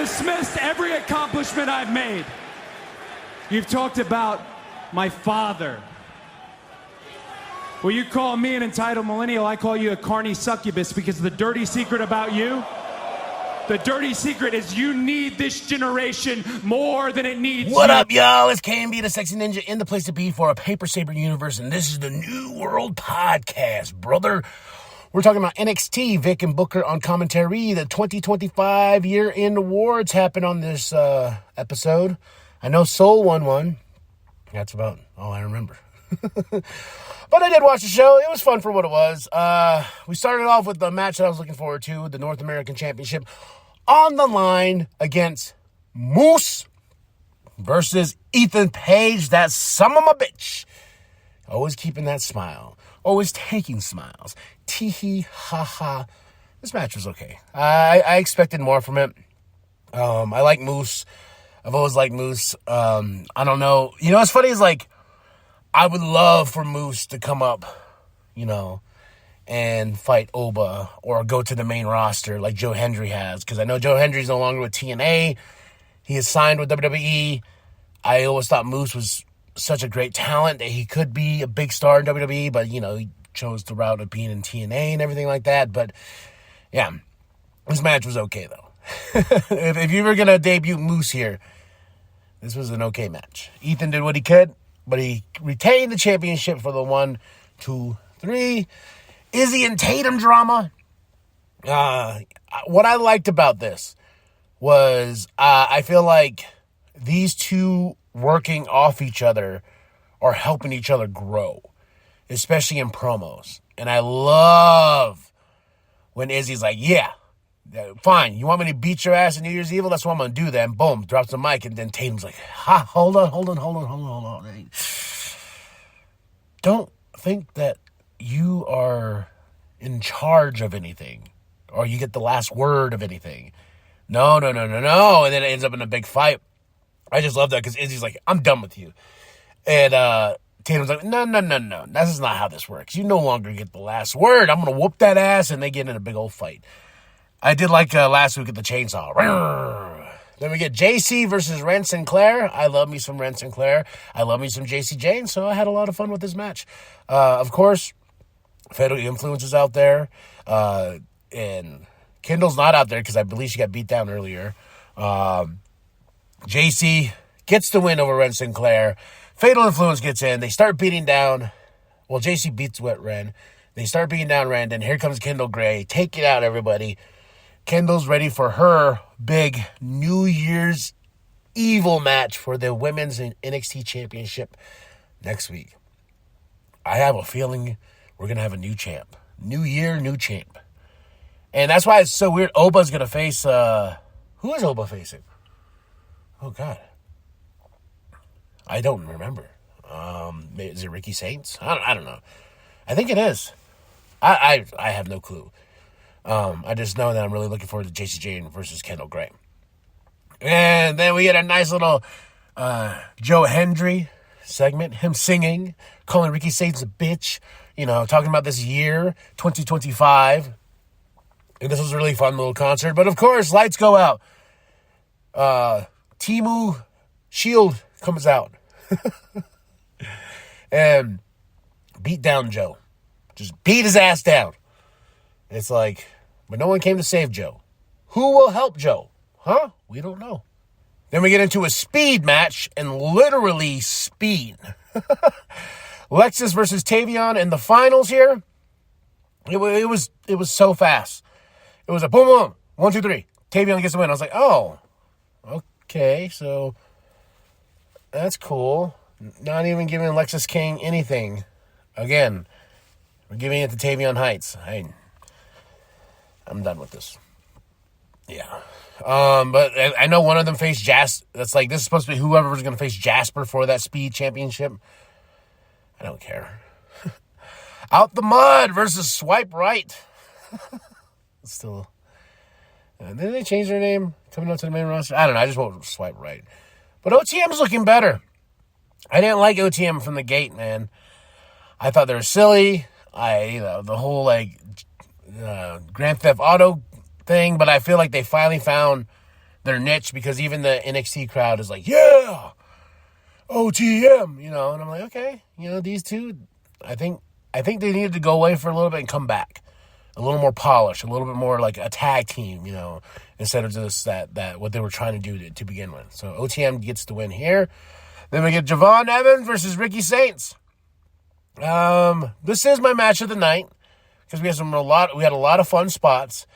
dismissed every accomplishment I've made. You've talked about my father. Well, you call me an entitled millennial, I call you a carny succubus, because the dirty secret about you, the dirty secret is you need this generation more than it needs What you. up, y'all? It's KMB, the Sexy Ninja, in the place to be for a Paper Saber universe, and this is the New World Podcast, brother. We're talking about NXT, Vic and Booker on commentary. The 2025 year-end awards happen on this episode. I know Soul won one. That's about all I remember. But I did watch the show. It was fun for what it was. We started off with the match that I was looking forward to, the North American Championship, on the line against Moose versus Ethan Page, that son of a bitch. Always keeping that smile. Always taking smiles. Tee-hee, ha-ha. This match was okay. I expected more from it. I like Moose. I've always liked Moose. I don't know. You know what's funny is, like, I would love for Moose to come up, and fight Oba or go to the main roster like Joe Hendry has. Because I know Joe Hendry's no longer with TNA. He is signed with WWE. I always thought Moose was such a great talent that he could be a big star in WWE. But, he chose the route of being in TNA and everything like that. But, yeah, this match was okay, though. if you were going to debut Moose here, this was an okay match. Ethan did what he could. But he retained the championship for the 1, 2, 3. Izzy and Tatum drama. What I liked about this was I feel like these two working off each other are helping each other grow, especially in promos. And I love when Izzy's like, yeah, fine, you want me to beat your ass in New Year's Evil? That's what I'm going to do then. Boom, drops the mic, and then Tatum's like, hold on. Don't think that you are in charge of anything, or you get the last word of anything. No. And then it ends up in a big fight. I just love that, because Izzy's like, I'm done with you. And Tatum's like, no. This is not how this works. You no longer get the last word. I'm going to whoop that ass, and they get in a big old fight. I did like last week at the chainsaw. Then we get JC versus Ren Sinclair. I love me some Ren Sinclair. I love me some JC Jane, so I had a lot of fun with this match. Of course, Fatal Influence is out there. And Kendall's not out there because I believe she got beat down earlier. JC gets the win over Ren Sinclair. Fatal Influence gets in. They start beating down. Well, JC beats Ren. They start beating down Ren. And here comes Kendall Gray. Take it out, everybody. Kendall's ready for her big New Year's Evil match for the Women's NXT Championship next week. I have a feeling we're going to have a new champ. New year, new champ. And that's why it's so weird. Oba's going to face... who is Oba facing? Oh, God. I don't remember. Is it Ricky Saints? I don't know. I think it is. I have no clue. I just know that I'm really looking forward to JC Jane versus Kendall Gray. And then we get a nice little Joe Hendry segment. Him singing, calling Ricky Saints a bitch. Talking about this year, 2025. And this was a really fun little concert. But, of course, lights go out. Timu Shield comes out. And beat down Joe. Just beat his ass down. It's like, but no one came to save Joe. Who will help Joe? Huh? We don't know. Then we get into a speed match, and literally speed. Lexus versus Tavion in the finals here. It was so fast. It was a boom, boom, 1, 2, 3. Tavion gets the win. I was like, oh, okay, so that's cool. Not even giving Lexus King anything. Again, we're giving it to Tavion Heights. I'm done with this. Yeah. But I know one of them faced Jasper. That's like, this is supposed to be whoever was going to face Jasper for that speed championship. I don't care. Out the Mud versus Swipe Right. Still. Didn't they change their name coming up to the main roster? I don't know. I just won't Swipe Right. But OTM's looking better. I didn't like OTM from the gate, man. I thought they were silly. The whole, Grand Theft Auto thing, but I feel like they finally found their niche, because even the NXT crowd is like, yeah, OTM, you know, and I'm like, okay, you know, these two, I think they needed to go away for a little bit and come back. A little more polished, a little bit more like a tag team, you know, instead of just that what they were trying to do to begin with. So OTM gets the win here. Then we get Javon Evans versus Ricky Saints. This is my match of the night because we had a lot of fun spots.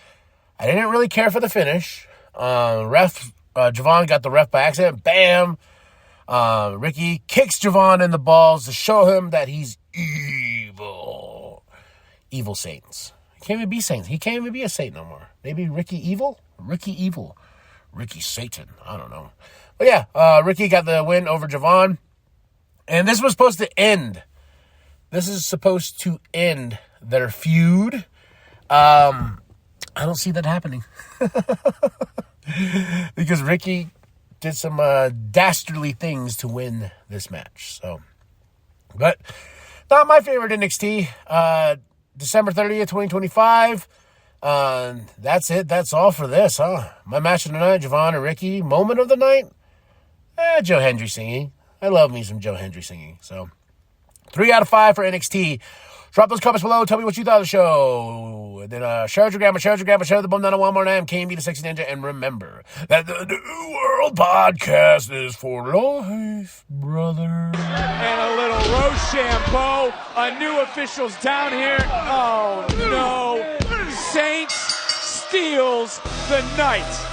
I didn't really care for the finish. Javon got the ref by accident. Bam. Ricky kicks Javon in the balls to show him that he's evil. Evil Saints. He can't even be Saints. He can't even be a Saint no more. Maybe Ricky Evil? Ricky Evil. Ricky Satan. I don't know. But yeah, Ricky got the win over Javon. And this was supposed to end. This is supposed to end their feud. I don't see that happening. Because Ricky did some dastardly things to win this match. So, but not my favorite NXT. December 30th, 2025. That's it. That's all for this, huh? My match of the night, Javon and Ricky. Moment of the night? Joe Hendry singing. I love me some Joe Hendry singing. So, 3 out of 5 for NXT. Drop those comments below. Tell me what you thought of the show. And then share your grandma, share the bum down on one more time. KMB the Sexy Ninja. And remember that the New World Podcast is for life, brother. And a little Rose shampoo. A new official's down here. Oh, no. Saints steals the night.